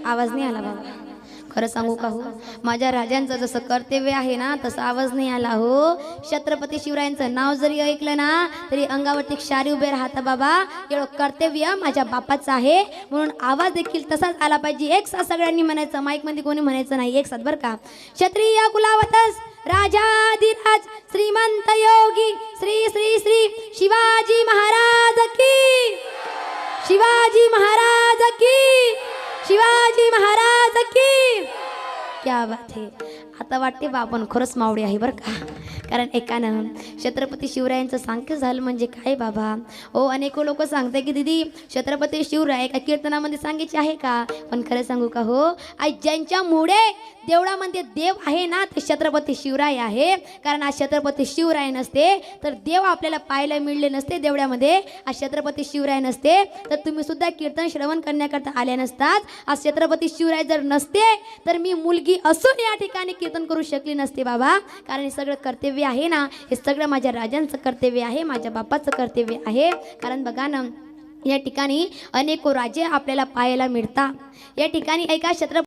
आवाज नाही आला बाबा, खरं सांगू का हो, माझ्या राजांचं जसं कर्तव्य आहे ना तसं आवाज नाही आला हो. छत्रपती शिवरायांचं नाव जरी ऐकलं ना तरी अंगावरती क्षारी उभे राहता बाबा. एवढं कर्तव्य माझ्या बापाचं आहे म्हणून आवाज देखील तसाच आला पाहिजे. एक साथ सगळ्यांनी म्हणायचं, माईक मध्ये कोणी म्हणायचं नाही, एक साथ बरं का. क्षत्रिय कुलावतस राजाधिराज श्रीमंत योगी श्री श्री श्री शिवाजी महाराज की, शिवाजी महाराज की, शिवाजी महाराज की. क्या बात है. आता वाटते बा आपण खरंच मावळे आहे बरं का. कारण एकानं छत्रपती शिवरायांचं सांख्य झालं म्हणजे काय बाबा. हो, अनेक लोक सांगते की दीदी छत्रपती शिवराय का कीर्तनामध्ये सांगायचे आहे का. पण खरं सांगू का हो, आज ज्यांच्यामुळे देवळामध्ये देव आहे ना ते छत्रपती शिवराय आहे. कारण आज छत्रपती शिवराय नसते तर देव आपल्याला पाहायला मिळले नसते देवळामध्ये. आज छत्रपती शिवराय नसते तर तुम्ही सुद्धा कीर्तन श्रवण करण्याकरता आल्या नसतात. आज छत्रपती शिवराय जर नसते तर मी मुलगी असून या ठिकाणी कीर्तन करू शकली नसते बाबा. कारण हे सगळं कर्तव्य आहे ना, हे सगळं माझ्या राजांचं कर्तव्य आहे, माझ्या बापाचं कर्तव्य आहे. कारण बघा ना, या ठिकाणी अनेक राजे आपल्याला पाहायला मिळतात. या ठिकाणी एका छत्रपती